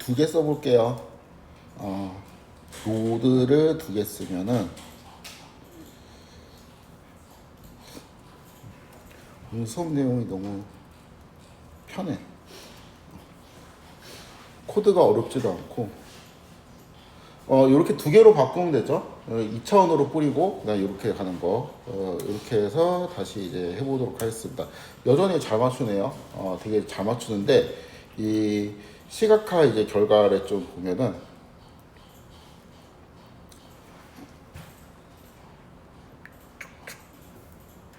두 개 써볼게요. 노드를 두 개 쓰면은 오늘 수업 내용이 너무 편해. 코드가 어렵지도 않고 이렇게 두 개로 바꾸면 되죠. 2차원으로 뿌리고 그냥 이렇게 가는 거 이렇게 해서 다시 이제 해보도록 하겠습니다. 여전히 잘 맞추네요. 되게 잘 맞추는데 이 시각화 이제 결과를 좀 보면은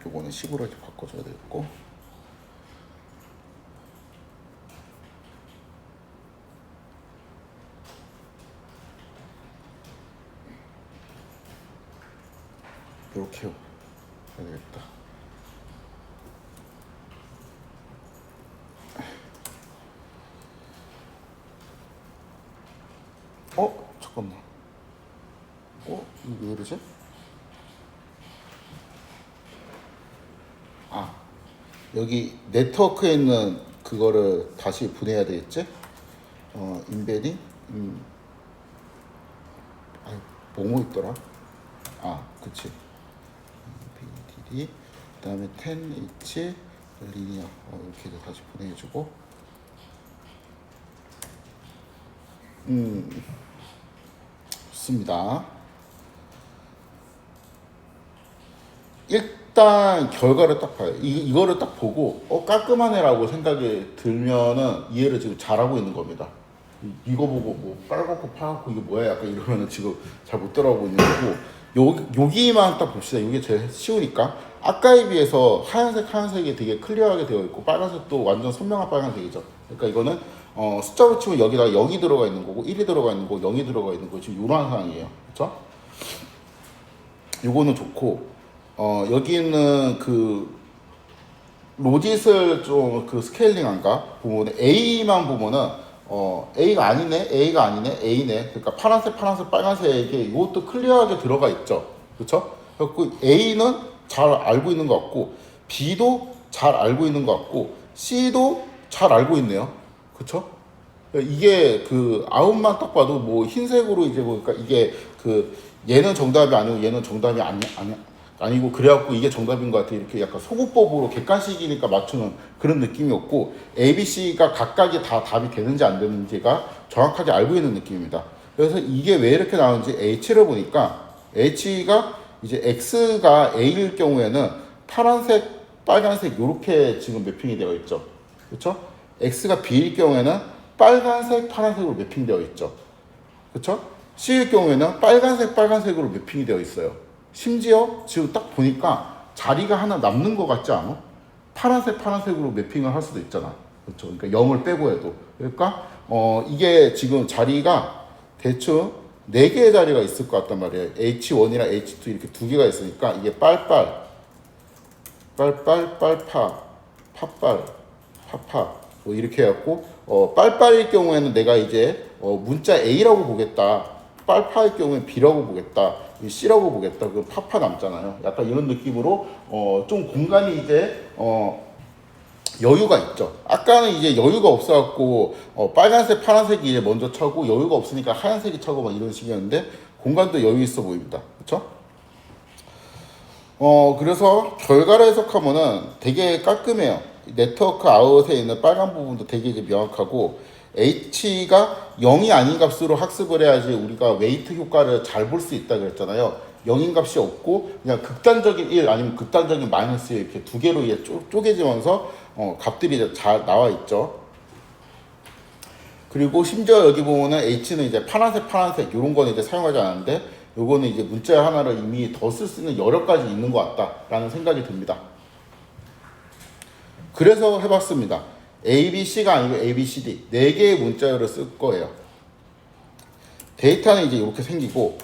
요거는 10으로 이렇게 바꿔줘야 되겠고 이렇게 해야 되겠다. 잠깐만. 이거 왜 이러지? 여기 네트워크에 있는 그거를 다시 분해해야 되겠지? 인베딩? 뭐뭐 있더라? 그치. BDD, 그 다음에 10H, 리니어. 이렇게 해서 다시 분해해주고. 좋습니다. 일단 결과를 딱 봐요. 이거를 딱 보고 깔끔하네라고 생각이 들면은 이해를 지금 잘하고 있는 겁니다. 이거 보고 뭐 빨갛고 파랗고 이게 뭐야 약간 이러면은 지금 잘 못 따라오고 있는 거고 여기만 딱 봅시다. 이게 제일 쉬우니까 아까에 비해서 하얀색이 되게 클리어하게 되어 있고 빨간색도 완전 선명한 빨간색이죠. 그러니까 이거는 숫자로 치면 여기다 0이 들어가 있는 거고 1이 들어가 있는 거고 0이 들어가 있는 거 지금 이런 상황이에요. 그렇죠? 요거는 좋고 여기 있는 그 로짓을 좀 그 스케일링한가 보면 A만 보면은 A가 아니네 A네. 그러니까 파란색 빨간색에 이것도 클리어하게 들어가 있죠. 그렇죠? 그래서 A는 잘 알고 있는 것 같고 B도 잘 알고 있는 것 같고 C도 잘 알고 있네요. 그렇죠? 이게 그 아웃만 딱 봐도 뭐 흰색으로 이제 보니까 이게 그 얘는 정답이 아니고 얘는 정답이 아니고 그래갖고 이게 정답인 것 같아. 이렇게 약간 소구법으로 객관식이니까 맞추는 그런 느낌이 없고 A, B, C가 각각이 다 답이 되는지 안 되는지가 정확하게 알고 있는 느낌입니다. 그래서 이게 왜 이렇게 나오는지 H를 보니까 H가 이제 X가 A일 경우에는 파란색, 빨간색 이렇게 지금 매핑이 되어 있죠. 그렇죠? X가 B일 경우에는 빨간색, 파란색으로 매핑되어 있죠. 그렇죠? C일 경우에는 빨간색으로 매핑이 되어 있어요. 심지어 지금 딱 보니까 자리가 하나 남는 것 같지 않아? 파란색으로 매핑을 할 수도 있잖아. 그렇죠? 그러니까 0을 빼고 해도. 그러니까 이게 지금 자리가 대충 4개의 자리가 있을 것 같단 말이에요. H1이랑 H2 이렇게 두 개가 있으니까 이게 빨파, 파파 뭐 이렇게 해갖고 빨빨일 경우에는 내가 이제 문자 A라고 보겠다. 빨파일 경우에 B라고 보겠다. C라고 보겠다. 그 파파 남잖아요. 약간 이런 느낌으로 좀 공간이 이제 여유가 있죠. 아까는 이제 여유가 없어갖고 빨간색, 파란색이 이제 먼저 차고 여유가 없으니까 하얀색이 차고 막 이런 식이었는데 공간도 여유 있어 보입니다. 그렇죠? 그래서 결과를 해석하면은 되게 깔끔해요. 네트워크 아웃에 있는 빨간 부분도 되게 이제 명확하고 H가 0이 아닌 값으로 학습을 해야지 우리가 웨이트 효과를 잘 볼 수 있다 그랬잖아요. 0인 값이 없고 그냥 극단적인 1 아니면 극단적인 마이너스 1 이렇게 두 개로 이제 쪼개지면서 값들이 이제 잘 나와 있죠. 그리고 심지어 여기 보면은 H는 이제 파란색 이런 거는 이제 사용하지 않았는데 요거는 이제 문자 하나를 이미 더 쓸 수 있는 여러 가지 있는 것 같다라는 생각이 듭니다. 그래서 해봤습니다. A, B, C가 아니고 A, B, C, D 4개의 문자열을 쓸 거예요. 데이터는 이제 이렇게 생기고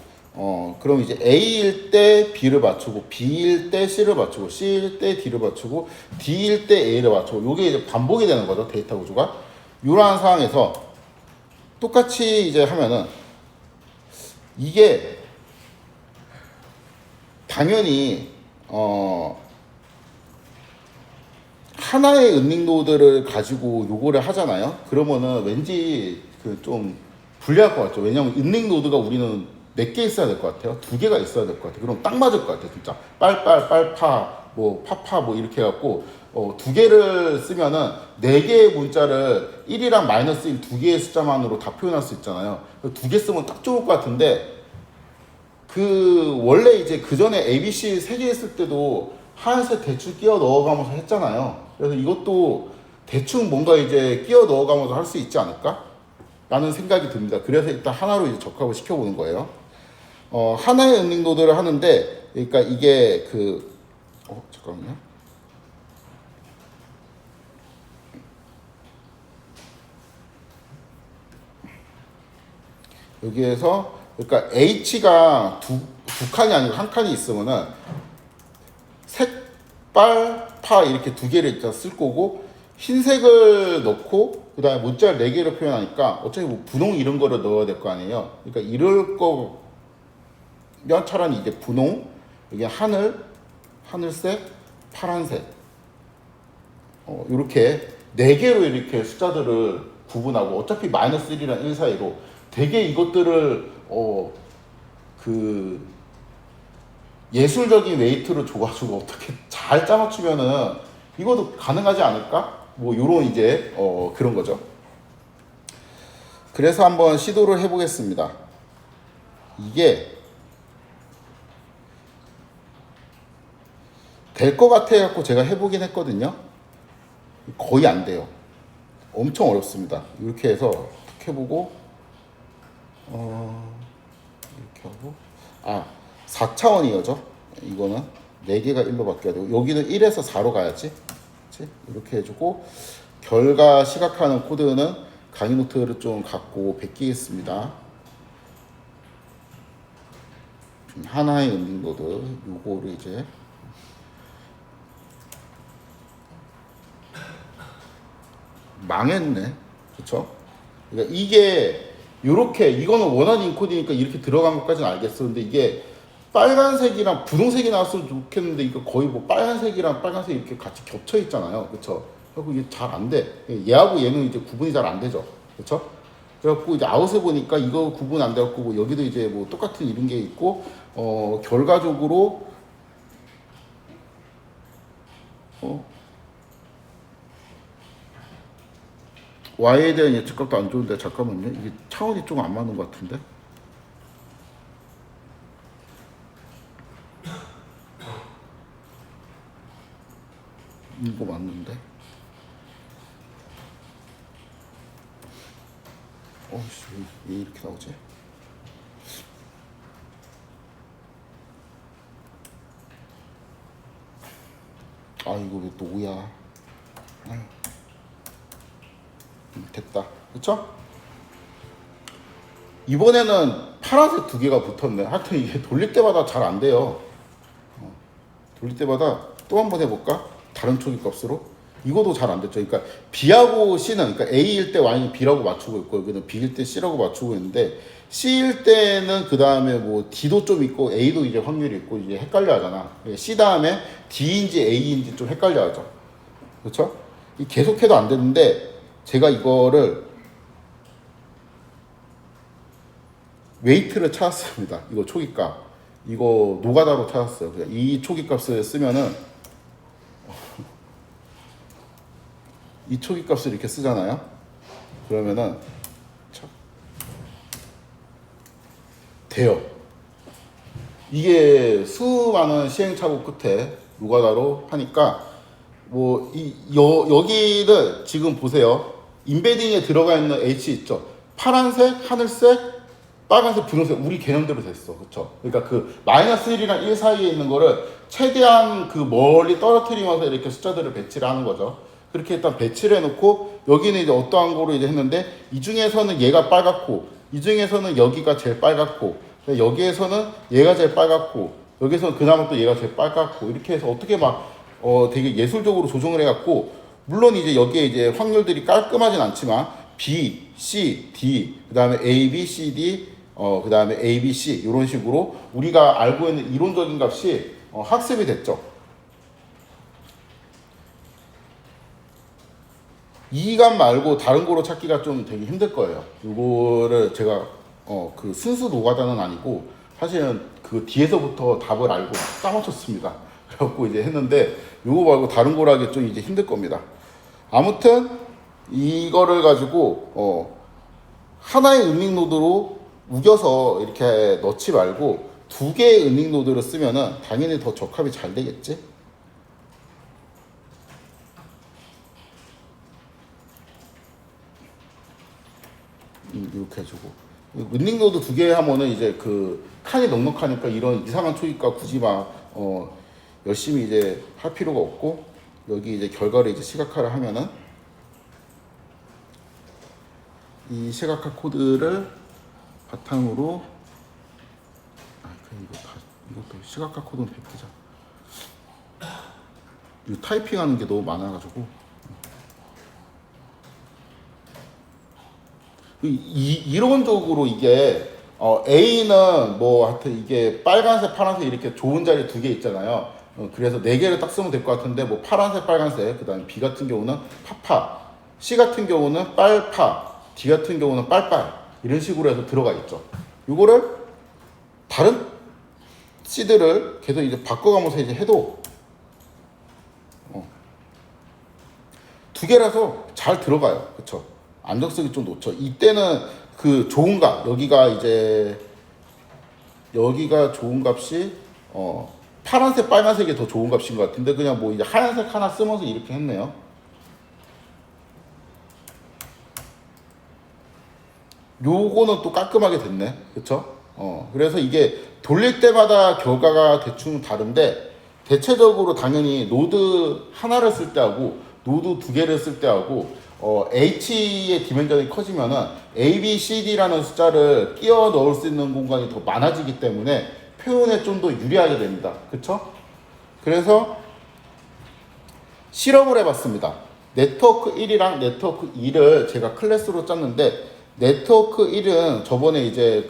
그럼 이제 A일 때 B를 맞추고 B일 때 C를 맞추고 C일 때 D를 맞추고 D일 때 A를 맞추고 이게 이제 반복이 되는 거죠. 데이터 구조가. 이러한 상황에서 똑같이 이제 하면은 이게 당연히 하나의 은닉 노드를 가지고 요거를 하잖아요. 그러면은 왠지 그 좀 불리할 것 같죠. 왜냐면 은닉 노드가 우리는 몇 개 있어야 될 것 같아요. 2개가 있어야 될 것 같아요. 그럼 딱 맞을 것 같아요. 진짜 빨빨 빨파 뭐 파파 뭐 이렇게 해갖고 2개를 쓰면은 4개의 문자를 1이랑 마이너스 1 2개의 숫자만으로 다 표현할 수 있잖아요. 2개 쓰면 딱 좋을 것 같은데 그 원래 이제 그 전에 ABC 3개 했을 때도 하얀색 대충 끼워 넣어가면서 했잖아요. 그래서 이것도 대충 뭔가 이제 끼워 넣어가면서 할 수 있지 않을까? 라는 생각이 듭니다. 그래서 일단 하나로 이제 적합을 시켜보는 거예요. 하나의 은닉 노드를 하는데, 그러니까 이게 잠깐만요. 여기에서, 그러니까 H가 두 칸이 아니고 한 칸이 있으면은 색, 빨, 파 이렇게 2개를 일단 쓸 거고, 흰색을 넣고 그 다음에 문자를 4개로 표현하니까 어차피 뭐 분홍 이런 거를 넣어야 될 거 아니에요. 그러니까 이럴 거면 차라리 이제 분홍, 여기 하늘색, 파란색 이렇게 4개로 이렇게 숫자들을 구분하고 어차피 마이너스 1이랑 1 사이로 되게 이것들을 그 예술적인 웨이트로 줘가지고 어떻게 잘 짜맞추면은 이것도 가능하지 않을까? 뭐 요런 이제 그런 거죠. 그래서 한번 시도를 해보겠습니다. 이게 될 것 같아 갖고 제가 해보긴 했거든요. 거의 안 돼요. 엄청 어렵습니다. 이렇게 해서 툭 해보고 이렇게 하고 4차원이어죠. 이거는 4개가 1로 바뀌어야 되고 여기는 1에서 4로 가야지. 그치? 이렇게 해주고 결과 시각하는 코드는 강의 노트를 좀 갖고 베끼겠습니다. 하나의 은닉 노드 요거를 이제 망했네. 그쵸? 그러니까 이게 요렇게 이거는 원하는 인코딩이니까 이렇게 들어간 것까지는 알겠어. 근데 이게 빨간색이랑 분홍색이 나왔으면 좋겠는데 이거 거의 뭐 빨간색이랑 빨간색 이렇게 같이 겹쳐 있잖아요. 그쵸? 그래서 이게 잘 안 돼. 얘하고 얘는 이제 구분이 잘 안 되죠. 그쵸? 그래갖고 이제 아웃에 보니까 이거 구분 안 돼갖고 뭐 여기도 이제 뭐 똑같은 이런 게 있고 결과적으로 Y에 대한 예측값도 안 좋은데 잠깐만요. 이게 차원이 좀 안 맞는 것 같은데. 이거 맞는데. 왜 이렇게 나오지? 이거 왜 또 5야? 됐다. 그쵸? 이번에는 파란색 2개가 붙었네. 하여튼 이게 돌릴 때마다 잘 안 돼요. 돌릴 때마다 또 한 번 해볼까? 다른 초기 값으로. 이것도 잘 안 됐죠. 그러니까 B하고 C는, 그러니까 A일 때 Y는 B라고 맞추고 있고, 여기는 B일 때 C라고 맞추고 있는데, C일 때는 그 다음에 뭐 D도 좀 있고, A도 이제 확률이 있고, 이제 헷갈려 하잖아. C 다음에 D인지 A인지 좀 헷갈려 하죠. 그렇죠? 계속해도 안 되는데, 제가 이거를 웨이트를 찾았습니다. 이거 초기값. 이거 노가다로 찾았어요. 이 초기값을 쓰면은 이 초기값을 이렇게 쓰잖아요. 그러면은 돼요. 이게 수많은 시행착오 끝에 노가다로 하니까 뭐 여기를 지금 보세요. 인베딩에 들어가 있는 H 있죠. 파란색, 하늘색, 빨간색, 분홍색 우리 개념대로 됐어. 그쵸? 그러니까 그 마이너스 1이랑 1 사이에 있는 거를 최대한 그 멀리 떨어뜨리면서 이렇게 숫자들을 배치를 하는 거죠. 그렇게 일단 배치를 해놓고 여기는 이제 어떠한 거로 이제 했는데 이 중에서는 얘가 빨갛고 이 중에서는 여기가 제일 빨갛고 여기에서는 얘가 제일 빨갛고 여기서는 그나마 또 얘가 제일 빨갛고 이렇게 해서 어떻게 막 되게 예술적으로 조정을 해갖고 물론 이제 여기에 이제 확률들이 깔끔하진 않지만 B, C, D 그 다음에 A, B, C, D 그 다음에 A, B, C 이런 식으로 우리가 알고 있는 이론적인 값이 학습이 됐죠. 이 값 말고 다른 거로 찾기가 좀 되게 힘들 거예요. 요거를 제가 그 순수 노가다는 아니고 사실은 그 뒤에서부터 답을 알고 짜맞췄습니다. 그래갖고 이제 했는데 요거 말고 다른 거로 하기 좀 이제 힘들 겁니다. 아무튼 이거를 가지고 하나의 은닉 노드로 우겨서 이렇게 넣지 말고 두 개의 은닉 노드를 쓰면은 당연히 더 적합이 잘 되겠지. 이렇게 해주고 은닉 노드 두 개 하면은 이제 그 칸이 넉넉하니까 이런 이상한 초기가 굳이 막 열심히 이제 할 필요가 없고 여기 이제 결과를 이제 시각화를 하면은 이 시각화 코드를 바탕으로 이것도 시각화 코드는 베끼자. 이 타이핑하는 게 너무 많아가지고 이론적으로 이게 A는 뭐 하여튼 이게 빨간색 파란색 이렇게 좋은 자리 두 개 있잖아요. 그래서 네 개를 딱 쓰면 될 것 같은데 뭐 파란색 빨간색 그다음에 B 같은 경우는 파파, C 같은 경우는 빨파, D 같은 경우는 빨빨 이런 식으로 해서 들어가 있죠. 이거를 다른 C들을 계속 이제 바꿔가면서 이제 해도 두 개라서 잘 들어가요. 그쵸? 안정성이 좀 높죠. 이때는 그 좋은 값 여기가 좋은 값이 파란색 빨간색이 더 좋은 값인 것 같은데 그냥 뭐 이제 하얀색 하나 쓰면서 이렇게 했네요. 요거는 또 깔끔하게 됐네. 그쵸? 그래서 이게 돌릴 때마다 결과가 대충 다른데 대체적으로 당연히 노드 하나를 쓸 때 하고 노드 두 개를 쓸 때 하고 H의 디멘전이 커지면은 A, B, C, D라는 숫자를 끼워 넣을 수 있는 공간이 더 많아지기 때문에 표현에 좀 더 유리하게 됩니다. 그쵸? 그래서 실험을 해봤습니다. 네트워크 1이랑 네트워크 2를 제가 클래스로 짰는데 네트워크 1은 저번에 이제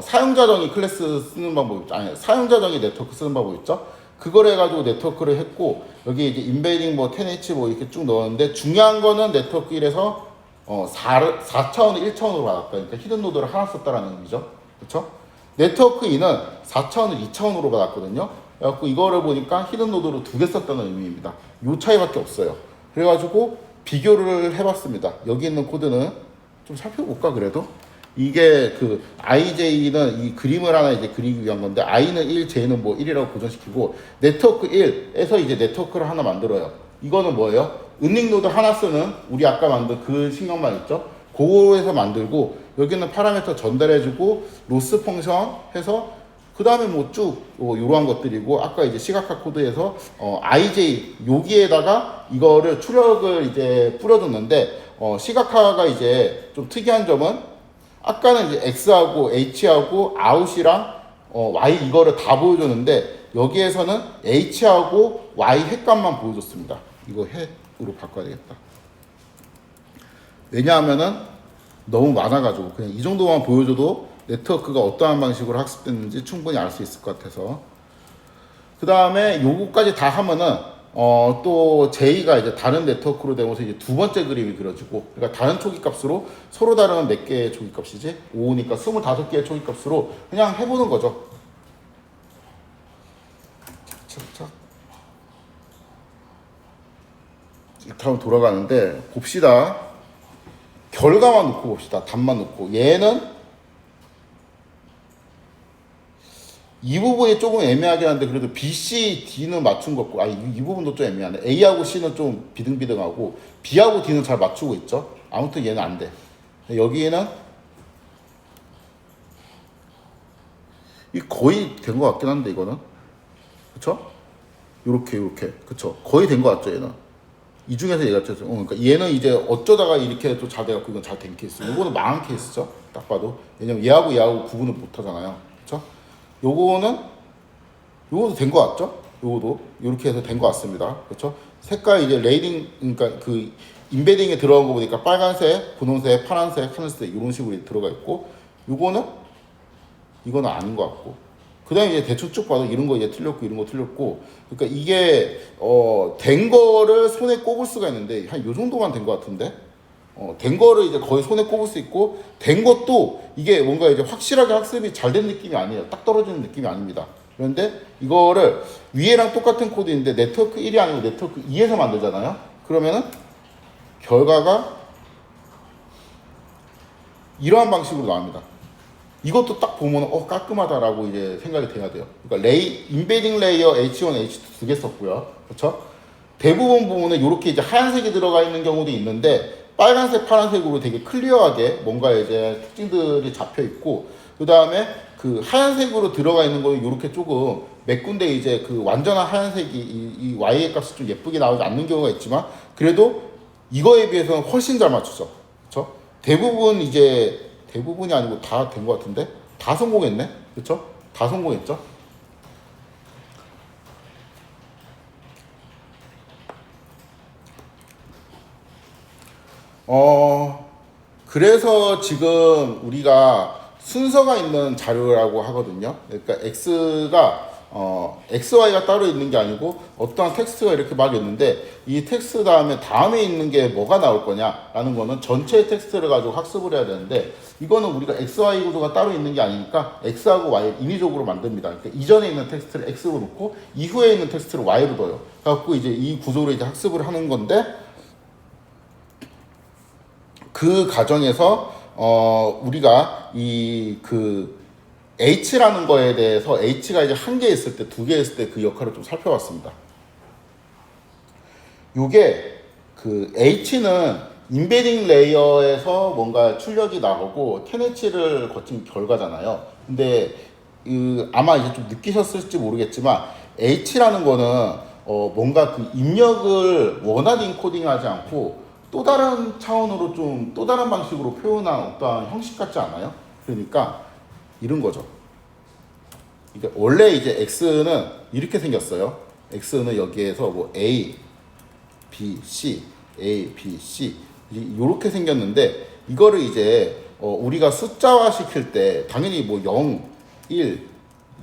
사용자 정의 클래스 쓰는 방법 있죠. 아니, 사용자 정의 네트워크 쓰는 방법 있죠. 그걸 해가지고 네트워크를 했고 여기 이제 인베딩 뭐 10H 뭐 이렇게 쭉 넣었는데 중요한 거는 네트워크 1에서 4차원을 1차원으로 받았다. 그러니까 히든 노드를 하나 썼다라는 의미죠. 그렇죠? 네트워크 2는 4차원을 2차원으로 받았거든요. 그래갖고 이거를 보니까 히든 노드로 두 개 썼다는 의미입니다. 요 차이밖에 없어요. 그래가지고 비교를 해봤습니다. 여기 있는 코드는 좀 살펴볼까 그래도? 이게 그 IJ는 이 그림을 하나 이제 그리기 위한 건데 I는 1, J는 뭐 1이라고 고정시키고 네트워크 1에서 이제 네트워크를 하나 만들어요. 이거는 뭐예요? 은닉 노드 하나 쓰는 우리 아까 만든 그 신경만 있죠? 그거에서 만들고 여기는 파라미터 전달해주고 로스 펑션 해서 그 다음에 뭐 쭉 이러한 것들이고 아까 이제 시각화 코드에서 IJ 여기에다가 이거를 출력을 이제 뿌려줬는데 시각화가 이제 좀 특이한 점은 아까는 이제 X하고 H하고 아웃이랑 Y 이거를 다 보여줬는데 여기에서는 H하고 Y 핵값만 보여줬습니다. 이거 핵으로 바꿔야 되겠다. 왜냐하면은 너무 많아가지고 그냥 이 정도만 보여줘도 네트워크가 어떠한 방식으로 학습됐는지 충분히 알 수 있을 것 같아서 그 다음에 요거까지 다 하면은 또 J가 이제 다른 네트워크로 되면서 이제 두 번째 그림이 그려지고 그러니까 다른 초기 값으로 서로 다른 몇 개의 초기 값이지 5니까 25개의 초기 값으로 그냥 해보는 거죠. 착착착 이렇게 돌아가는데 봅시다. 결과만 놓고 봅시다. 답만 놓고 얘는 이 부분이 조금 애매하긴 한데 그래도 B, C, D는 맞춘 것 같고 이 부분도 좀 애매하네. A하고 C는 좀 비등비등하고 B하고 D는 잘 맞추고 있죠. 아무튼 얘는 안 돼. 여기에는 거의 된 것 같긴 한데 이거는 그쵸? 요렇게 그쵸? 거의 된 것 같죠 얘는. 이 중에서 얘가 그러니까 얘는 이제 어쩌다가 이렇게 또 잘 돼갖고 이건 잘 된 케이스. 이거는 망한 케이스죠. 딱 봐도. 왜냐면 얘하고 구분을 못 하잖아요. 그쵸? 요거도 된 것 같죠? 요거도 이렇게 해서 된 것 같습니다. 그렇죠? 색깔 이제 레이딩 그러니까 그 인베딩에 들어간 거 보니까 빨간색, 분홍색, 파란색, 하늘색 이런 식으로 들어가 있고 이거는 아닌 것 같고 그 다음에 이제 대충 쭉 봐도 이런 거 이제 틀렸고 이런 거 틀렸고 그러니까 이게 된 거를 손에 꼽을 수가 있는데 한 요 정도만 된 것 같은데 된 거를 이제 거의 손에 꼽을 수 있고 된 것도 이게 뭔가 이제 확실하게 학습이 잘 된 느낌이 아니에요. 딱 떨어지는 느낌이 아닙니다. 그런데 이거를 위에랑 똑같은 코드인데 네트워크 1이 아니고 네트워크 2에서 만들잖아요. 그러면은 결과가 이러한 방식으로 나옵니다. 이것도 딱 보면 깔끔하다라고 이제 생각이 돼야 돼요. 그러니까 인베딩 레이어 H1, H2 두 개 썼고요. 그렇죠? 대부분 부분은 이렇게 이제 하얀색이 들어가 있는 경우도 있는데 빨간색, 파란색으로 되게 클리어하게 뭔가 이제 특징들이 잡혀 있고 그 다음에 그 하얀색으로 들어가 있는 거는 이렇게 조금 몇 군데 이제 그 완전한 하얀색이 이 Y의 값이 좀 예쁘게 나오지 않는 경우가 있지만 그래도 이거에 비해서는 훨씬 잘 맞추죠. 그렇죠? 대부분이 아니고 다 된 것 같은데 다 성공했네. 그렇죠? 다 성공했죠. 그래서 지금 우리가 순서가 있는 자료라고 하거든요. 그러니까 XY가 따로 있는 게 아니고 어떠한 텍스트가 이렇게 막 있는데 이 텍스트 다음에 있는 게 뭐가 나올 거냐라는 거는 전체 텍스트를 가지고 학습을 해야 되는데 이거는 우리가 XY 구조가 따로 있는 게 아니니까 X하고 Y 인위적으로 만듭니다. 그러니까 이전에 있는 텍스트를 X로 놓고 이후에 있는 텍스트를 Y로 넣어요. 그래갖고 이제 이 구조로 이제 학습을 하는 건데 그 과정에서 우리가 H라는 거에 대해서 H가 이제 한 개 있을 때, 두 개 있을 때 그 역할을 좀 살펴봤습니다. 요게 H는 인베딩 레이어에서 뭔가 출력이 나오고 10H를 거친 결과잖아요. 근데 아마 이제 좀 느끼셨을지 모르겠지만 H라는 거는 뭔가 그 입력을 원하는 인코딩하지 않고 또 다른 차원으로 좀 또 다른 방식으로 표현한 어떠한 형식 같지 않아요? 그러니까 이런 거죠. 그러니까 원래 이제 X는 이렇게 생겼어요. X는 여기에서 뭐 A, B, C, A, B, C 이렇게 생겼는데 이거를 이제 우리가 숫자화 시킬 때 당연히 뭐 0, 1,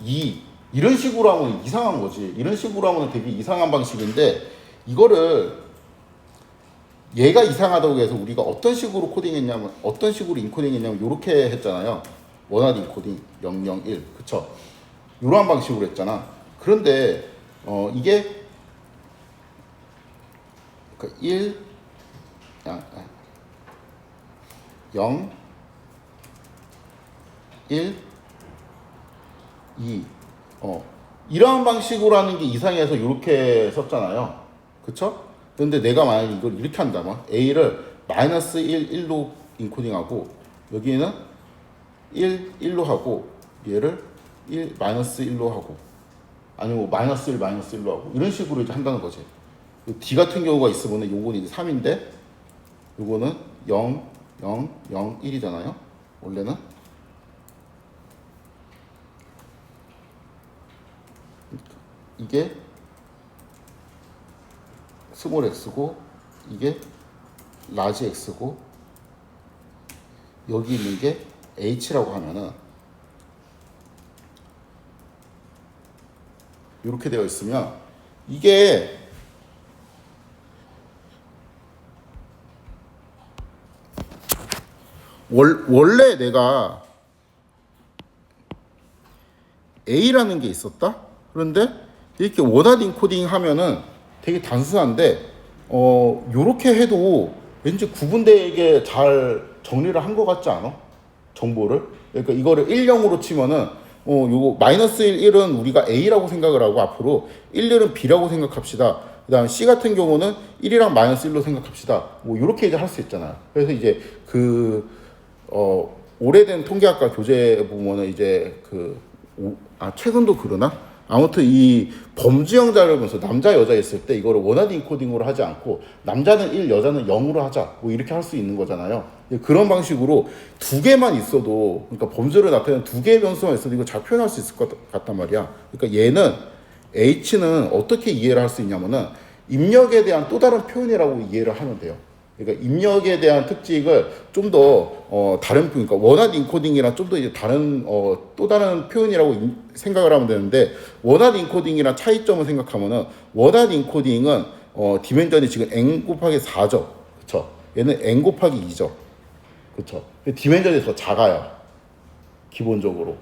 2 이런 식으로 하면 이상한 거지. 이런 식으로 하면 되게 이상한 방식인데 이거를 얘가 이상하다고 해서 우리가 어떤 식으로 코딩했냐면 어떤 식으로 인코딩했냐면 이렇게 했잖아요. 원하드 인코딩 001 그쵸? 이러한 방식으로 했잖아. 그런데 이게 1 0 1 2 이러한 방식으로 하는 게 이상해서 이렇게 썼잖아요. 그쵸? 근데 내가 만약에 이걸 이렇게 한다면 A를 마이너스 1, 1로 인코딩하고 여기에는 1, 1로 하고 얘를 1, 마이너스 1로 하고 아니면 마이너스 1, 마이너스 1로 하고 이런 식으로 이제 한다는 거지. D 같은 경우가 있으면 요거는 이제 3인데 요거는 0, 0, 0, 1이잖아요. 원래는 이게 스몰 x고 이게 라지 x고 여기 있는 게 h라고 하면은 이렇게 되어 있으면 이게 원래 내가 A라는 게 있었다? 그런데 이렇게 원하드 인코딩 하면은 되게 단순한데 요렇게 해도 왠지 구분되게 잘 정리를 한 것 같지 않아? 정보를. 그러니까 이거를 1, 0으로 치면은 요거 마이너스 1, 1은 우리가 A라고 생각을 하고 앞으로 1, 1은 B라고 생각합시다. 그 다음 C 같은 경우는 1이랑 마이너스 1로 생각합시다. 뭐 요렇게 이제 할 수 있잖아요. 그래서 이제 오래된 통계학과 교재 보면은 이제 최근도 그러나? 아무튼 이 범주형자를 보면서 남자 여자 있을 때 이거를 원하드 인코딩으로 하지 않고 남자는 1, 여자는 0으로 하자 뭐 이렇게 할 수 있는 거잖아요. 그런 방식으로 두 개만 있어도 그러니까 범주를 나타내는 두 개의 변수만 있어도 이거 잘 표현할 수 있을 것 같단 말이야. 그러니까 얘는 H는 어떻게 이해를 할 수 있냐면은 입력에 대한 또 다른 표현이라고 이해를 하면 돼요. 그러니까 입력에 대한 특징을 좀 더 다른 그러니까 원하드 인코딩이랑 좀 더 이제 다른 또 다른 표현이라고 생각을 하면 되는데 원하드 인코딩이랑 차이점을 생각하면은 원하드 인코딩은 디멘전이 지금 n 곱하기 4죠. 그렇죠? 얘는 n 곱하기 2죠. 그렇죠? 디멘전이 더 작아요. 기본적으로.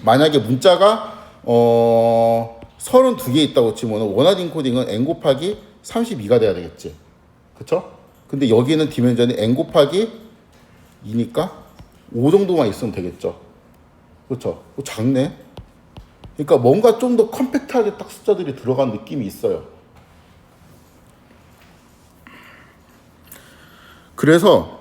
만약에 문자가 32개 있다고 치면 원하드 인코딩은 n 곱하기 32가 돼야 되겠지. 그쵸? 근데 여기는 디멘전이 n 곱하기 2니까 5 정도만 있으면 되겠죠. 그렇죠? 작네. 그러니까 뭔가 좀 더 컴팩트하게 딱 숫자들이 들어간 느낌이 있어요. 그래서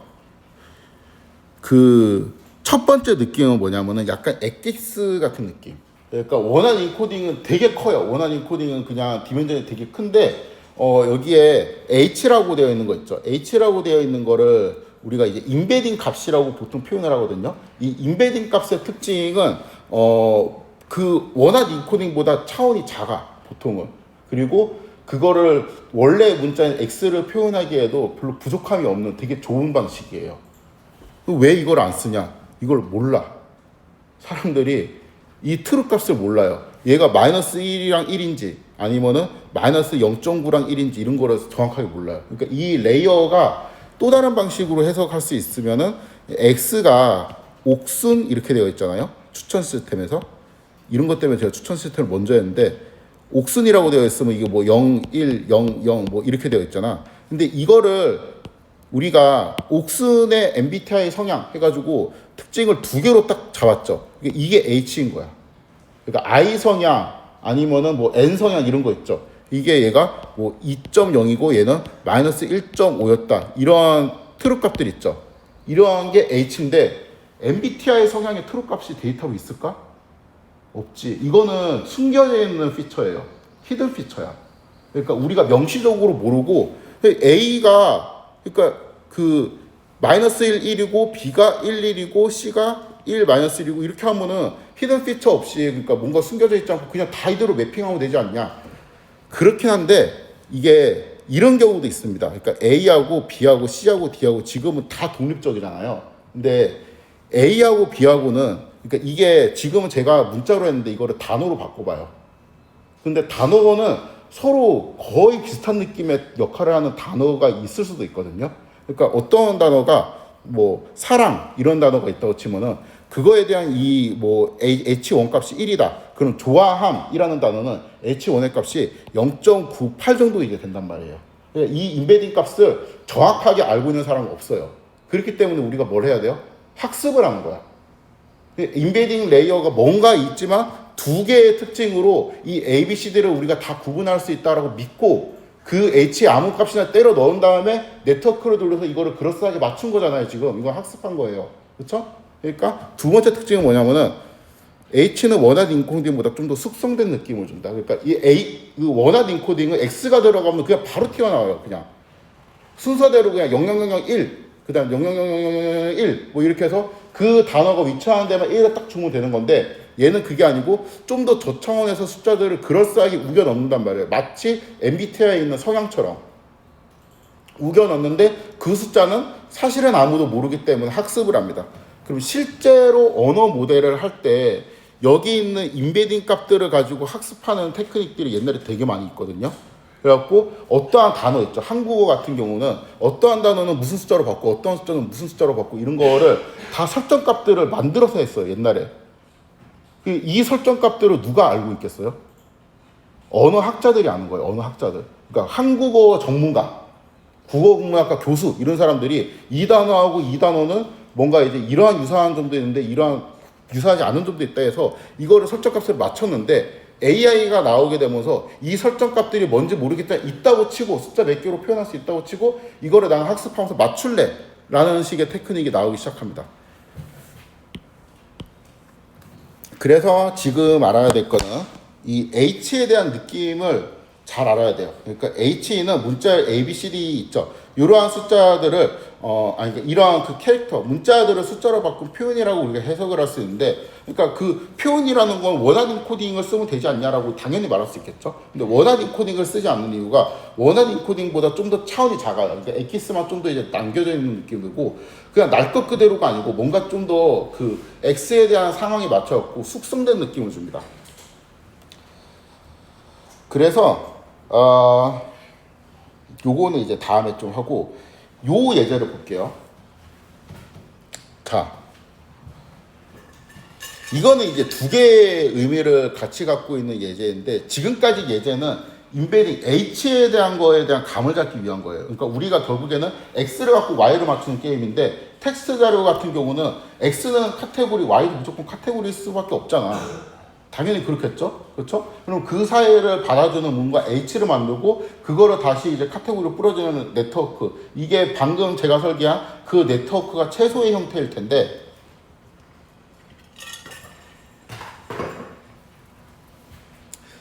그 첫 번째 느낌은 뭐냐면은 약간 엑기스 같은 느낌. 그러니까 원하는 인코딩은 되게 커요. 원하는 인코딩은 그냥 디멘전이 되게 큰데 여기에 H라고 되어 있는 거 있죠. H라고 되어 있는 거를 우리가 이제 임베딩 값이라고 보통 표현을 하거든요. 이 임베딩 값의 특징은 그 원하드 인코딩보다 차원이 작아 보통은. 그리고 그거를 원래 문자인 X를 표현하기에도 별로 부족함이 없는 되게 좋은 방식이에요. 왜 이걸 안 쓰냐? 이걸 몰라. 사람들이 이 트루 값을 몰라요. 얘가 마이너스 1이랑 1인지 아니면은 마이너스 0.9랑 1인지 이런 거를 정확하게 몰라요. 그러니까 이 레이어가 또 다른 방식으로 해석할 수 있으면은 X가 옥순 이렇게 되어 있잖아요. 추천 시스템에서. 이런 것 때문에 제가 추천 시스템을 먼저 했는데 옥순이라고 되어 있으면 이게 뭐 0, 1, 0, 0 뭐 이렇게 되어 있잖아. 근데 이거를 우리가 옥순의 MBTI 성향 해가지고 특징을 두 개로 딱 잡았죠. 이게 H인 거야. 그러니까 I 성향 아니면은 뭐 N 성향 이런 거 있죠. 이게 얘가 뭐 2.0이고 얘는 마이너스 1.5였다. 이런 트루 값들 있죠. 이러한 게 H인데 MBTI 성향의 트루 값이 데이터로 있을까? 없지. 이거는 숨겨져 있는 피처예요. 히든 피처야. 그러니까 우리가 명시적으로 모르고 A가 그러니까 그 마이너스 1, 1이고 B가 1, 1이고 C가 1, 마이너스 1이고 이렇게 하면은 히든 피처 없이 그러니까 뭔가 숨겨져 있지 않고 그냥 다 이대로 매핑하면 되지 않냐. 그렇긴 한데 이게 이런 경우도 있습니다. 그러니까 A하고 B하고 C하고 D하고 지금은 다 독립적이잖아요. 근데 A하고 B하고는 그러니까 이게 지금은 제가 문자로 했는데 이거를 단어로 바꿔봐요. 근데 단어는 서로 거의 비슷한 느낌의 역할을 하는 단어가 있을 수도 있거든요. 그러니까 어떤 단어가 뭐 사랑 이런 단어가 있다고 치면은 그거에 대한 이 뭐 H1 값이 1이다. 그럼 좋아함이라는 단어는 H1의 값이 0.98 정도 이게 된단 말이에요. 이 임베딩 값을 정확하게 알고 있는 사람은 없어요. 그렇기 때문에 우리가 뭘 해야 돼요? 학습을 하는 거야. 임베딩 레이어가 뭔가 있지만 두 개의 특징으로 이 ABCD를 우리가 다 구분할 수 있다라고 믿고 그 H의 아무 값이나 때려 넣은 다음에 네트워크를 돌려서 이거를 그럴싸하게 맞춘 거잖아요. 지금 이건 학습한 거예요. 그렇죠? 그러니까 두 번째 특징은 뭐냐면은 H는 원하드 인코딩보다 좀 더 숙성된 느낌을 준다. 그러니까 그 원하드 인코딩은 X가 들어가면 그냥 바로 튀어나와요. 그냥 순서대로 그냥 0001, 그 다음 000001 뭐 이렇게 해서 그 단어가 위치하는 데만 1을 딱 주면 되는 건데 얘는 그게 아니고 좀 더 저차원에서 숫자들을 그럴싸하게 우겨 넣는단 말이에요. 마치 MBTI에 있는 성향처럼 우겨 넣는데 그 숫자는 사실은 아무도 모르기 때문에 학습을 합니다. 그럼 실제로 언어 모델을 할 때 여기 있는 임베딩 값들을 가지고 학습하는 테크닉들이 옛날에 되게 많이 있거든요. 그래갖고 어떠한 단어 있죠. 한국어 같은 경우는 어떠한 단어는 무슨 숫자로 바꾸고 어떠한 숫자는 무슨 숫자로 바꾸고 이런 거를 다 설정 값들을 만들어서 했어요. 옛날에. 이 설정 값들을 누가 알고 있겠어요? 언어 학자들이 아는 거예요. 언어 학자들. 그러니까 한국어 전문가, 국어국문학과 교수 이런 사람들이 이 단어하고 이 단어는 뭔가 이제 이러한 유사한 점도 있는데 이러한 유사하지 않은 점도 있다 해서 이거를 설정 값을 맞췄는데 AI가 나오게 되면서 이 설정 값들이 뭔지 모르겠다 있다고 치고 숫자 몇 개로 표현할 수 있다고 치고 이거를 난 학습하면서 맞출래 라는 식의 테크닉이 나오기 시작합니다. 그래서 지금 알아야 될 거는 이 H에 대한 느낌을 잘 알아야 돼요. 그러니까 H는 문자 A, B, C, D 있죠. 이러한 숫자들을 그러니까 이러한 그 캐릭터 문자들을 숫자로 바꾼 표현이라고 우리가 해석을 할 수 있는데 그러니까 그 표현이라는 건 원하는 코딩을 쓰면 되지 않냐라고 당연히 말할 수 있겠죠. 근데 원하는 코딩을 쓰지 않는 이유가 원하는 코딩보다 좀 더 차원이 작아요. 그러니까 엑기스만 좀 더 이제 남겨져 있는 느낌이고 그냥 날 것 그대로가 아니고 뭔가 좀 더 그 X에 대한 상황에 맞춰갖고 숙성된 느낌을 줍니다. 그래서 요거는 이제 다음에 좀 하고 요 예제를 볼게요. 자, 이거는 이제 두 개의 의미를 같이 갖고 있는 예제인데 지금까지 예제는 인베딩 H에 대한 거에 대한 감을 잡기 위한 거예요. 그러니까 우리가 결국에는 X를 갖고 Y를 맞추는 게임인데 텍스트 자료 같은 경우는 X는 카테고리, Y는 무조건 카테고리일 수밖에 없잖아. 당연히 그렇겠죠? 그렇죠? 그럼 그 사이를 받아주는 뭔가 H를 만들고 그거를 다시 이제 카테고리로 뿌려주는 네트워크, 이게 방금 제가 설계한 그 네트워크가 최소의 형태일 텐데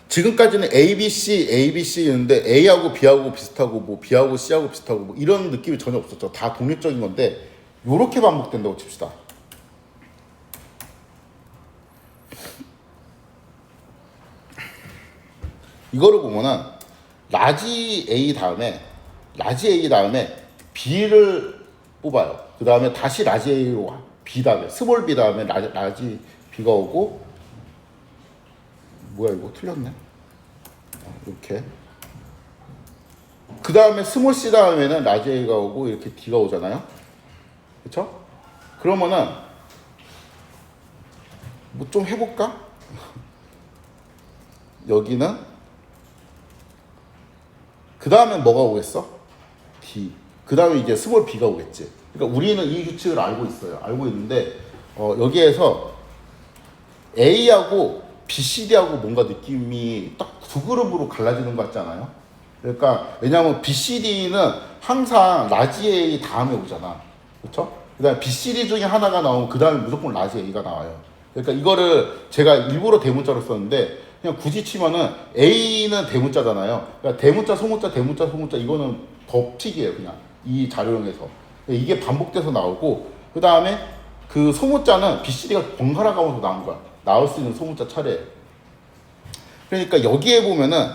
지금까지는 ABC였는데 A하고 B하고 비슷하고 뭐 B하고 C하고 비슷하고 뭐 이런 느낌이 전혀 없었죠. 다 독립적인 건데 요렇게 반복된다고 칩시다. 이거를 보면은 라지 A 다음에 B를 뽑아요. 그 다음에 다시 라지 A로 B 다음에 스몰 B 다음에 라지 B가 오고 뭐야 이거 틀렸네. 이렇게 그 다음에 스몰 C 다음에는 라지 A가 오고 이렇게 D가 오잖아요. 그쵸? 그러면은 뭐 좀 해볼까? 여기는 그 다음에 뭐가 오겠어? D. 그 다음에 이제 스몰 B가 오겠지. 그러니까 우리는 이 규칙을 알고 있어요. 알고 있는데 여기에서 A하고 B, C, D하고 뭔가 느낌이 딱 두 그룹으로 갈라지는 것 같지 않아요? 그러니까 왜냐하면 B, C, D는 항상 라지 A 다음에 오잖아. 그렇죠? 그 다음에 B, C, D 중에 하나가 나오면 그 다음에 무조건 라지 A가 나와요. 그러니까 이거를 제가 일부러 대문자로 썼는데 그냥 굳이 치면은 A는 대문자잖아요. 그러니까 대문자, 소문자, 대문자, 소문자 이거는 법칙이에요. 그냥 이 자료형에서 이게 반복돼서 나오고 그 다음에 그 소문자는 B, C, D가 번갈아 가면서 나온 거야. 나올 수 있는 소문자 차례. 그러니까 여기에 보면은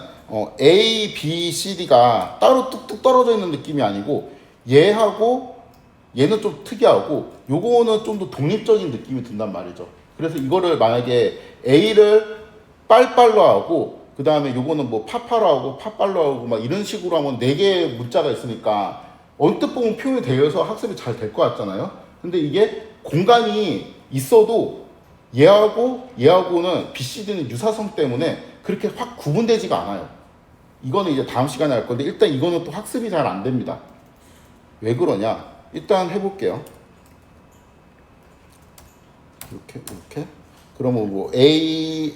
A, B, C, D가 따로 뚝뚝 떨어져 있는 느낌이 아니고 얘하고 얘는 좀 특이하고 요거는 좀 더 독립적인 느낌이 든단 말이죠. 그래서 이거를 만약에 A를 빨빨로 하고 그 다음에 요거는 뭐 파파로 하고 팥빨로 하고 막 이런 식으로 하면 4개의 문자가 있으니까 언뜻 보면 표현이 되어서 학습이 잘 될 것 같잖아요. 근데 이게 공간이 있어도 얘하고는 B, C, D는 유사성 때문에 그렇게 확 구분되지가 않아요. 이거는 이제 다음 시간에 할 건데 일단 이거는 또 학습이 잘 안 됩니다. 왜 그러냐? 일단 해볼게요. 이렇게. 그러면 뭐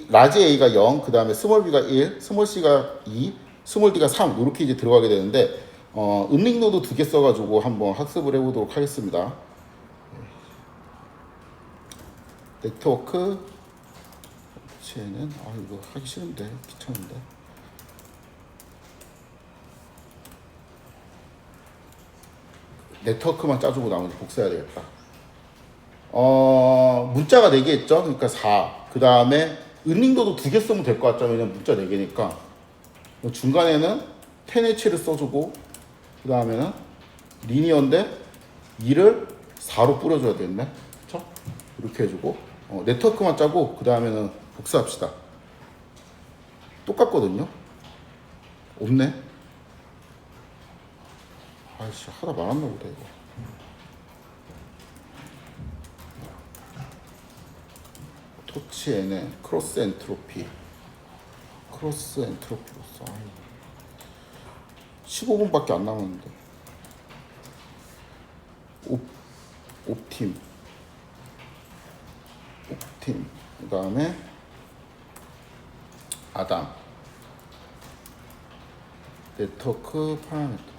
라지 A가 0, 그 다음에 스몰 B가 1, 스몰 C가 2, 스몰 D가 3 이렇게 이제 들어가게 되는데 은닉 노드 2개 써가지고 한번 학습을 해보도록 하겠습니다. 네트워크 쟤는 이거 하기 싫은데 귀찮은데 네트워크만 짜주고 나머지 복사해야 되겠다. 문자가 4개 있죠. 그러니까 4. 그 다음에 은닉도도 2개 쓰면 될 것 같죠. 왜냐면 문자 4개니까 중간에는 10H를 써주고 그 다음에는 리니어인데 2를 4로 뿌려줘야 되겠네. 그쵸? 이렇게 해주고 네트워크만 짜고 그 다음에는 복사합시다. 똑같거든요. 없네. 아이씨 하다 말았나 보다 이거. 토치 N에 크로스 엔트로피로서 15분밖에 안 남았는데 옵팀 그 다음에 아담 네트워크 파라미터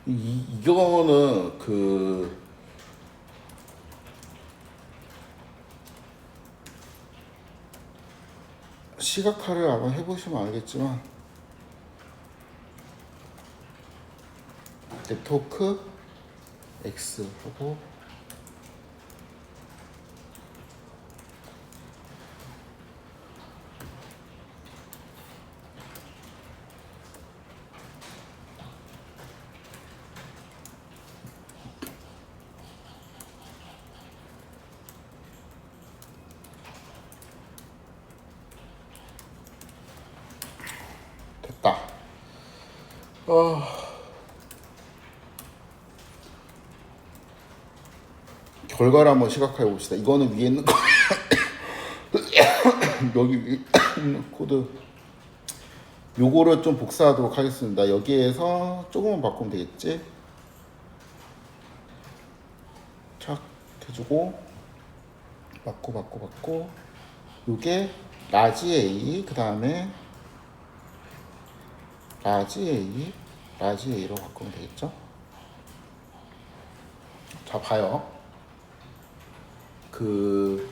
이거는 시각화를 아마 해보시면 알겠지만 네트워크 X 하고 됐다. 결과를 한번 시각화해 봅시다. 이거는 위에 있는 거 여기 위에 있는 코드 요거를 좀 복사하도록 하겠습니다. 여기에서 조금만 바꾸면 되겠지. 착 해주고 받고 요게 라지 A 그 다음에 라지 A로 바꾸면 되겠죠. 자 봐요. 그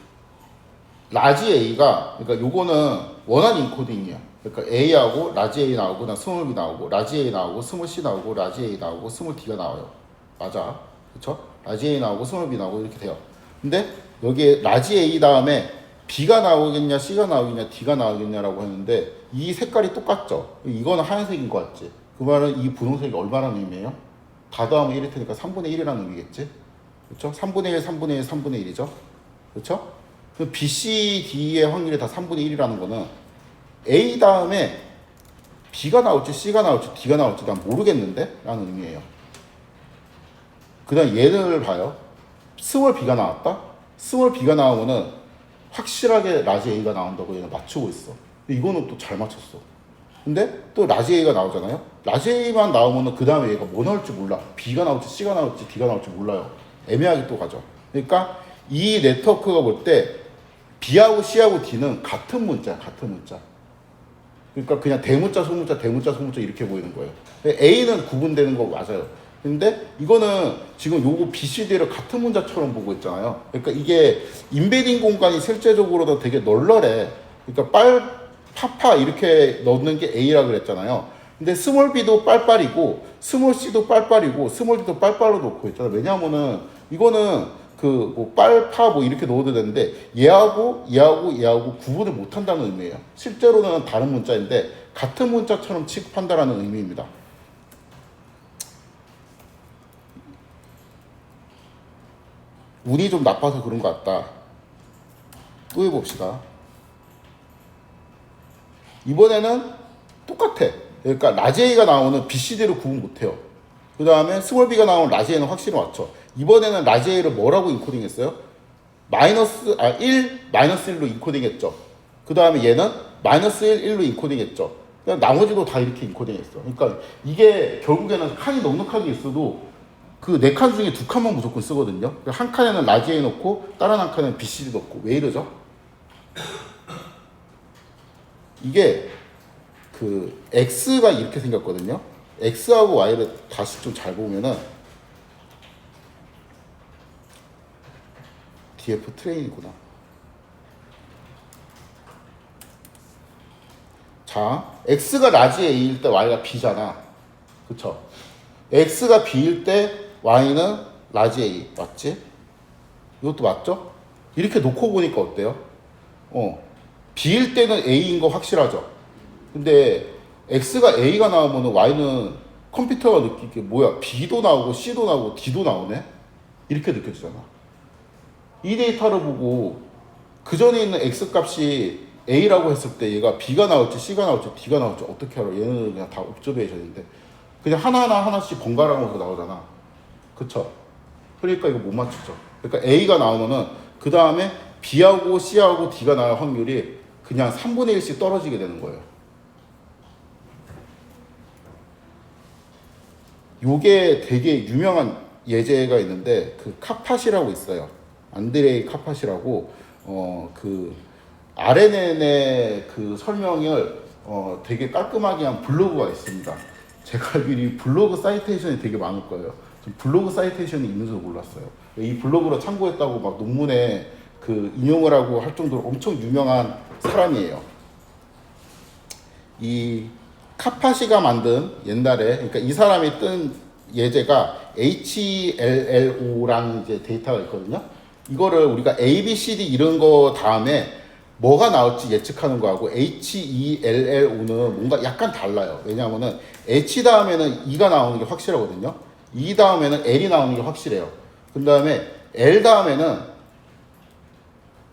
라지 A가 그러니까 요거는 원한 인코딩이야. 그러니까 A하고 라지 A 나오고 나 스몰 B 나오고 라지 A 나오고 스몰 C 나오고 라지 A 나오고 스몰 D가 나와요. 맞아. 그쵸? 라지 A 나오고 스몰 B 나오고 이렇게 돼요. 근데 여기에 라지 A 다음에 B가 나오겠냐 C가 나오겠냐 D가 나오겠냐라고 했는데 이 색깔이 똑같죠? 이거는 하얀색인 것 같지? 그 말은 이 분홍색이 얼마라는 의미예요? 다 더하면 1일 테니까 3분의 1이라는 의미겠지? 그쵸? 3분의 1, 3분의 1, 3분의 1이죠? 그쵸? B, C, D의 확률이 다 3분의 1이라는 거는 A 다음에 B가 나올지 C가 나올지 D가 나올지 난 모르겠는데? 라는 의미예요. 그 다음 얘를 봐요. 스몰 B가 나왔다? 스몰 B가 나오면은 확실하게 라지 A가 나온다고 얘는 맞추고 있어. 근데 이거는 또 잘 맞췄어. 근데 또 라지 A가 나오잖아요? 라지 A만 나오면은 그 다음에 얘가 뭐 나올지 몰라. B가 나올지 C가 나올지 D가 나올지 몰라요. 애매하게 또 가죠. 그러니까 이 네트워크가 볼 때 B하고 C하고 D는 같은 문자야, 같은 문자. 그러니까 그냥 대문자, 소문자, 대문자, 소문자 이렇게 보이는 거예요. A는 구분되는 거 맞아요. 근데 이거는 지금 요거 BCD를 같은 문자처럼 보고 있잖아요. 그러니까 이게 인베딩 공간이 실제적으로도 되게 널널해. 그러니까 파파 이렇게 넣는 게 A라 그랬잖아요. 근데 스몰 B도 빨빨이고 스몰 C도 빨빨이고 스몰 D도 빨빨로 놓고 있잖아요. 왜냐하면은 이거는 그 뭐 빨파 뭐 이렇게 넣어도 되는데 얘하고 구분을 못 한다는 의미예요. 실제로는 다른 문자인데 같은 문자처럼 취급한다라는 의미입니다. 운이 좀 나빠서 그런 것 같다. 또 해봅시다. 이번에는 똑같아. 그러니까 라지 A가 나오는 BCD를 구분 못해요. 그 다음에 스몰 B가 나오는 라지 A는 확실히 맞죠. 이번에는 라지 A를 뭐라고 인코딩 했어요? 1로 인코딩 했죠. 그 다음에 얘는 -1로 인코딩 했죠. 나머지도 다 이렇게 인코딩 했어. 그러니까 이게 결국에는 칸이 넉넉하게 있어도 그 4칸 중에 2칸만 무조건 쓰거든요. 한 칸에는 라지 A 넣고 다른 한 칸에는 BCD 넣고. 왜 이러죠? 이게 그 X가 이렇게 생겼거든요. X하고 Y를 다시 좀 잘 보면은 DF 트레인이구나. 자, X가 라지 A일 때 Y가 B잖아. 그쵸? X가 B일 때 Y는 라지 A. 맞지? 이것도 맞죠? 이렇게 놓고 보니까 어때요? B일 때는 A인 거 확실하죠? 근데 X가 A가 나오면 Y는 컴퓨터가 느끼기에 뭐야? B도 나오고 C도 나오고 D도 나오네? 이렇게 느껴지잖아. 이 데이터를 보고 그 전에 있는 X 값이 A라고 했을 때 얘가 B가 나올지 C가 나올지 D가 나올지 어떻게 알아? 얘는 그냥 다 옵저베이션인데 그냥 하나씩 번갈아가면서 나오잖아. 그쵸? 그러니까 이거 못 맞추죠. 그러니까 A가 나오면은 그 다음에 B하고 C하고 D가 나올 확률이 그냥 3분의 1씩 떨어지게 되는 거예요. 요게 되게 유명한 예제가 있는데 그 카팟이라고 있어요. 안드레이 카팟이라고 그 RNN의 그 설명을 되게 깔끔하게 한 블로그가 있습니다. 제가 알기로 이 블로그 사이테이션이 되게 많을 거예요. 블로그 사이테이션이 있는 줄 몰랐어요. 이 블로그로 참고했다고 막 논문에 그 인용을 하고 할 정도로 엄청 유명한 사람이에요. 이 카파시가 만든 옛날에, 그러니까 이 사람이 뜬 예제가 HLLO라는 이제 데이터가 있거든요. 이거를 우리가 A, B, C, D 이런 거 다음에 뭐가 나올지 예측하는 거하고 HELLO는 뭔가 약간 달라요. 왜냐하면은 H 다음에는 E가 나오는 게 확실하거든요. E 다음에는 L이 나오는 게 확실해요. 그 다음에 L 다음에는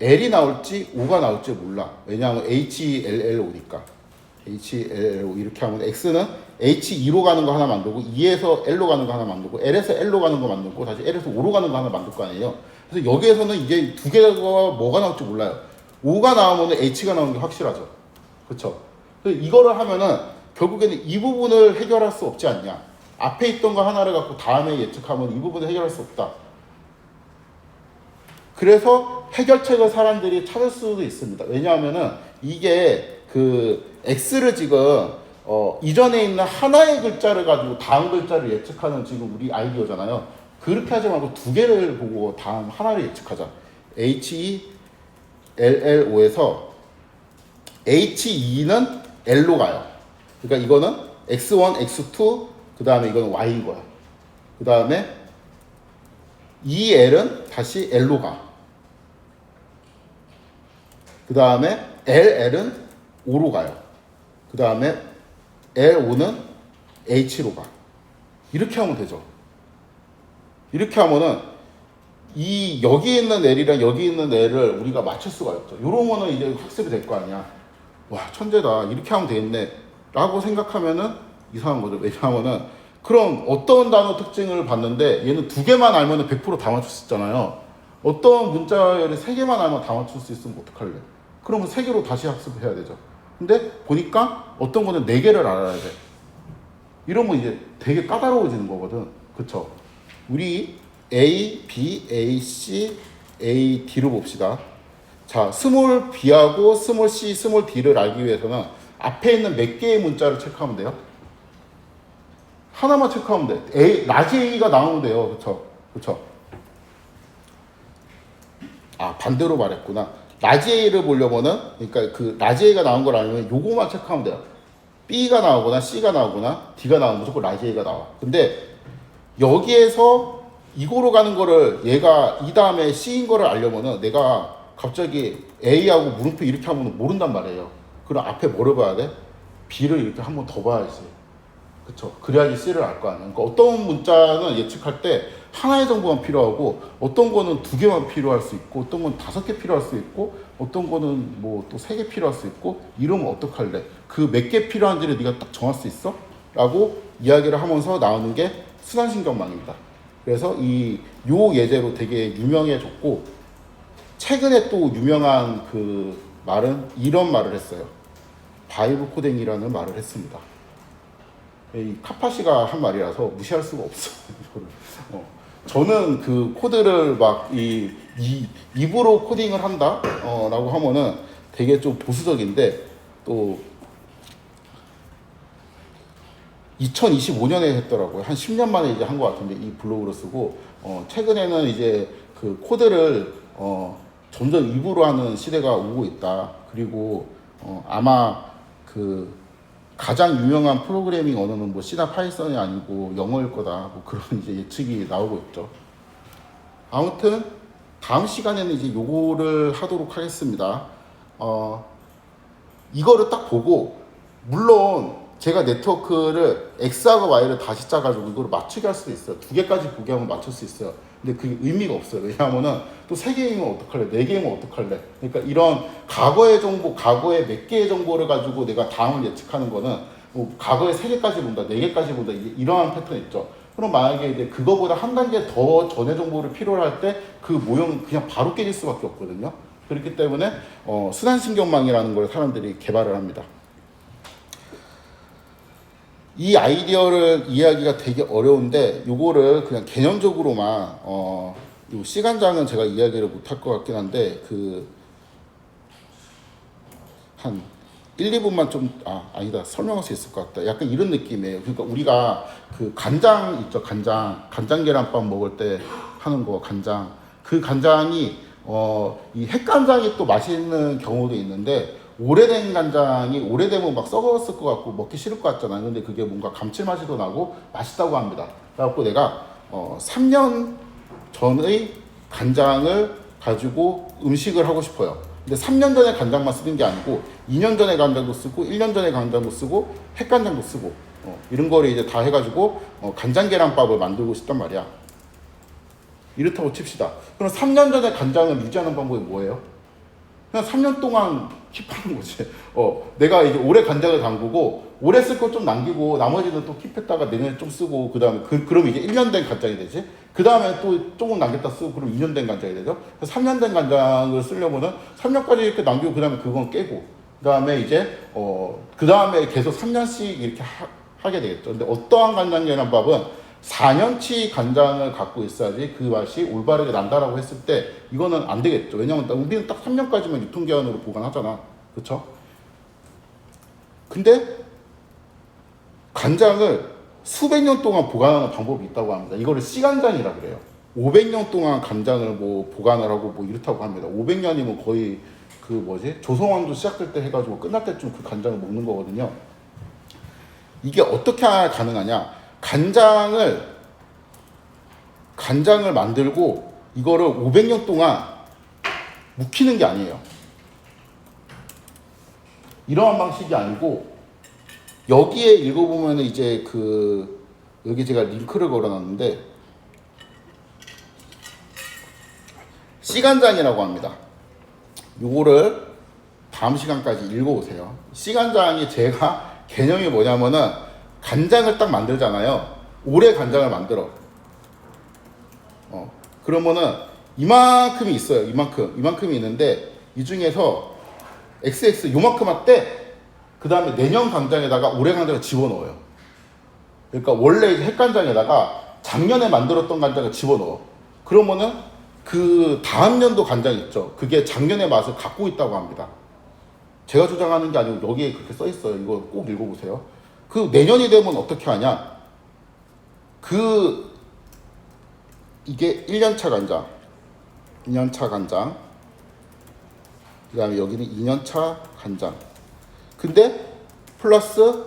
L이 나올지 O가 나올지 몰라. 왜냐하면 HLLO니까. HLLO 이렇게 하면 X는 H2로 가는 거 하나 만들고 E에서 L로 가는 거 하나 만들고 L에서 L로 가는 거 만들고 다시 L에서 O로 가는 거 하나 만들 거 아니에요. 그래서 여기에서는 이제 두 개가 뭐가 나올지 몰라요. O가 나오면 H가 나오는 게 확실하죠. 그렇죠? 이거를 하면은 결국에는 이 부분을 해결할 수 없지 않냐. 앞에 있던 거 하나를 갖고 다음에 예측하면 이 부분을 해결할 수 없다. 그래서 해결책을 사람들이 찾을 수도 있습니다. 왜냐하면은 이게 그 X를 지금 이전에 있는 하나의 글자를 가지고 다음 글자를 예측하는 지금 우리 아이디어잖아요. 그렇게 하지 말고 두 개를 보고 다음 하나를 예측하자. HELLO에서 H2는 L로 가요. 그러니까 이거는 X1, X2, 그 다음에 이거는 Y인 거야. 그 다음에 EL은 다시 L로 가. 그 다음에 LL은 O로 가요. 그 다음에 LO는 H로 가. 이렇게 하면 되죠. 이렇게 하면은 이 여기 있는 L이랑 여기 있는 L을 우리가 맞출 수가 없죠. 이러면은 이제 학습이 될 거 아니야. 와, 천재다. 이렇게 하면 되겠네. 라고 생각하면은 이상한 거죠. 왜냐하면은 그럼 어떤 단어 특징을 봤는데 얘는 두 개만 알면은 100% 다 맞출 수 있잖아요. 어떤 문자열이 세 개만 알면 다 맞출 수 있으면 어떡할래? 그러면 세 개로 다시 학습해야 되죠. 근데 보니까 어떤 거는 네 개를 알아야 돼. 이러면 이제 되게 까다로워지는 거거든. 그쵸? 우리 A, B, A, C, A, D로 봅시다. 자, 스몰 B하고 스몰 C, 스몰 D를 알기 위해서는 앞에 있는 몇 개의 문자를 체크하면 돼요? 하나만 체크하면 돼. A, 라지 A가 나오면 돼요. 그쵸? 그쵸? 아, 반대로 말했구나. 라지 A를 보려면은, 그러니까 그 라지 A가 나온 걸 알면 요거만 체크하면 돼요. B가 나오거나 C가 나오거나 D가 나오면 무조건 라지 A가 나와. 근데 여기에서 이거로 가는 거를 얘가 이 다음에 C인 거를 알려면은 내가 갑자기 A하고 물음표 이렇게 하면 모른단 말이에요. 그럼 앞에 뭐를 봐야 돼? B를 이렇게 한 번 더 봐야지. 그쵸? 그래야지 C를 알 거 아니야. 그러니까 어떤 문자는 예측할 때 하나의 정보만 필요하고 어떤 거는 두 개만 필요할 수 있고 어떤 건 다섯 개 필요할 수 있고 어떤 거는 뭐 또 세 개 필요할 수 있고 이러면 어떡할래? 그 몇 개 필요한지를 네가 딱 정할 수 있어? 라고 이야기를 하면서 나오는 게 순환신경망입니다. 그래서 요 예제로 되게 유명해졌고 최근에 또 유명한 그 말은 이런 말을 했어요. 바이브 코딩이라는 말을 했습니다. 이 카파시가 한 말이라서 무시할 수가 없어. 저는 그 코드를 막 입으로 코딩을 한다 라고 하면은 되게 좀 보수적인데 또 2025년에 했더라고요. 한 10년 만에 이제 한 것 같은데 이 블로그를 쓰고 최근에는 이제 그 코드를 점점 입으로 하는 시대가 오고 있다. 그리고 아마 그 가장 유명한 프로그래밍 언어는 뭐 C나 파이썬이 아니고 영어일 거다. 뭐 그런 이제 예측이 나오고 있죠. 아무튼 다음 시간에는 이제 요거를 하도록 하겠습니다. 이거를 딱 보고 물론 제가 네트워크를 X하고 Y를 다시 짜가지고 이걸 맞추게 할 수도 있어요. 두 개까지 보게 하면 맞출 수 있어요. 근데 그게 의미가 없어요. 왜냐하면은 또 세 개이면 어떡할래? 네 개이면 어떡할래? 그러니까 이런 과거의 정보, 과거의 몇 개의 정보를 가지고 내가 다음을 예측하는 거는 뭐 과거의 세 개까지 본다, 네 개까지 본다, 이러한 패턴 있죠. 그럼 만약에 이제 그거보다 한 단계 더 전의 정보를 필요로 할 때 그 모형은 그냥 바로 깨질 수밖에 없거든요. 그렇기 때문에 순환신경망이라는 걸 사람들이 개발을 합니다. 이 아이디어를 이해하기가 되게 어려운데 요거를 그냥 개념적으로만 요 시간장은 제가 이야기를 못할 것 같긴 한데 그 한 1, 2분만 좀 아니다 설명할 수 있을 것 같다. 약간 이런 느낌이에요. 그러니까 우리가 그 간장 있죠. 간장 계란밥 먹을 때 하는 거 간장. 그 간장이 이 핵간장이 또 맛있는 경우도 있는데 오래된 간장이 오래되면 막 썩었을 것 같고 먹기 싫을 것 같잖아. 근데 그게 뭔가 감칠맛이 더 나고 맛있다고 합니다. 그래갖고 내가 3년 전의 간장을 가지고 음식을 하고 싶어요. 근데 3년 전에 간장만 쓰는 게 아니고 2년 전에 간장도 쓰고 1년 전에 간장도 쓰고 핵간장도 쓰고 이런 거를 이제 다 해가지고 간장 계란밥을 만들고 싶단 말이야. 이렇다고 칩시다. 그럼 3년 전에 간장을 유지하는 방법이 뭐예요? 그냥 3년 동안 킵하는 거지. 내가 이제 올해 간장을 담그고 올해 쓸 거 좀 남기고 나머지는 또 킵했다가 내년에 좀 쓰고 그다음에 그럼 이제 1년 된 간장이 되지. 그다음에 또 조금 남겼다 쓰고 그럼 2년 된 간장이 되죠. 그래서 3년 된 간장을 쓰려면은 3년까지 이렇게 남기고 그다음에 그건 깨고 그다음에 이제 그다음에 계속 3년씩 이렇게 하게 되겠죠. 근데 어떠한 간장 계란밥은 4년치 간장을 갖고 있어야지 그 맛이 올바르게 난다라고 했을 때 이거는 안 되겠죠. 왜냐면 우리는 딱 3년까지만 유통기한으로 보관하잖아. 그쵸? 근데 간장을 수백 년 동안 보관하는 방법이 있다고 합니다. 이거를 씨간장이라 그래요. 500년 동안 간장을 뭐 보관을 하고 뭐 이렇다고 합니다. 500년이면 거의 조선왕조 시작될 때 해가지고 끝날 때쯤 그 간장을 먹는 거거든요. 이게 어떻게 가능하냐? 간장을 만들고 이거를 500년 동안 묵히는 게 아니에요. 이러한 방식이 아니고 여기에 읽어보면 이제 여기 제가 링크를 걸어놨는데 씨간장이라고 합니다. 요거를 다음 시간까지 읽어보세요. 씨간장이 제가 개념이 뭐냐면은 간장을 딱 만들잖아요. 오래 간장을 만들어. 그러면은 이만큼이 있어요. 이만큼이 있는데 이 중에서 XX 요만큼 할 때 그 다음에 내년 간장에다가 올해 간장을 집어넣어요. 그러니까 원래 핵간장에다가 작년에 만들었던 간장을 집어넣어. 그러면은 그 다음 년도 간장 있죠. 그게 작년의 맛을 갖고 있다고 합니다. 제가 주장하는 게 아니고 여기에 그렇게 써 있어요. 이거 꼭 읽어보세요. 그 내년이 되면 어떻게 하냐? 이게 1년차 간장, 2년차 간장, 그 다음에 여기는 2년차 간장. 근데 플러스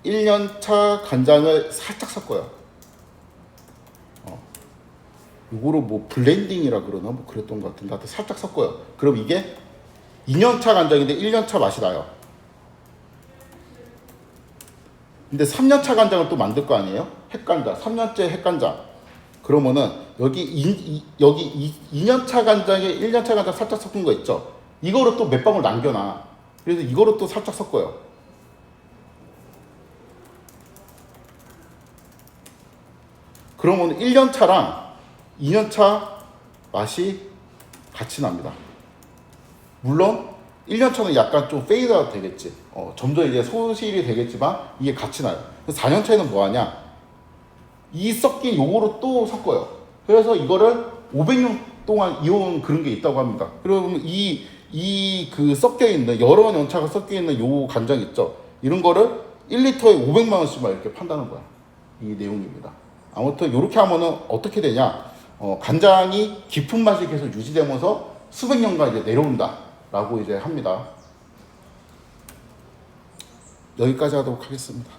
1년차 간장을 살짝 섞어요. 이거를 뭐 블렌딩이라 그러나 뭐 그랬던 것 같은데 하여튼 살짝 섞어요. 그럼 이게 2년차 간장인데 1년차 맛이 나요. 근데 3년차 간장을 또 만들 거 아니에요? 핵간장, 3년째 핵간장. 그러면은 여기 2년차 간장에 1년차 간장 살짝 섞은 거 있죠? 이거를 또 몇 방울 남겨놔. 그래서 이거를 또 살짝 섞어요. 그러면 1년차랑 2년차 맛이 같이 납니다. 물론 1년차는 약간 좀 페이드아웃 되겠지. 점점 이제 소실이 되겠지만 이게 같이 나요. 4년차에는 뭐 하냐? 이 섞인 요거로 또 섞어요. 그래서 이거를 500년 동안 이어온 그런 게 있다고 합니다. 그러면 그 섞여 있는 여러 연차가 섞여 있는 요 간장 있죠. 이런 거를 1리터에 500만 원씩만 이렇게 판다는 거야. 이 내용입니다. 아무튼 이렇게 하면은 어떻게 되냐? 간장이 깊은 맛이 계속 유지되면서 수백 년간 이제 내려온다라고 이제 합니다. 여기까지 하도록 하겠습니다.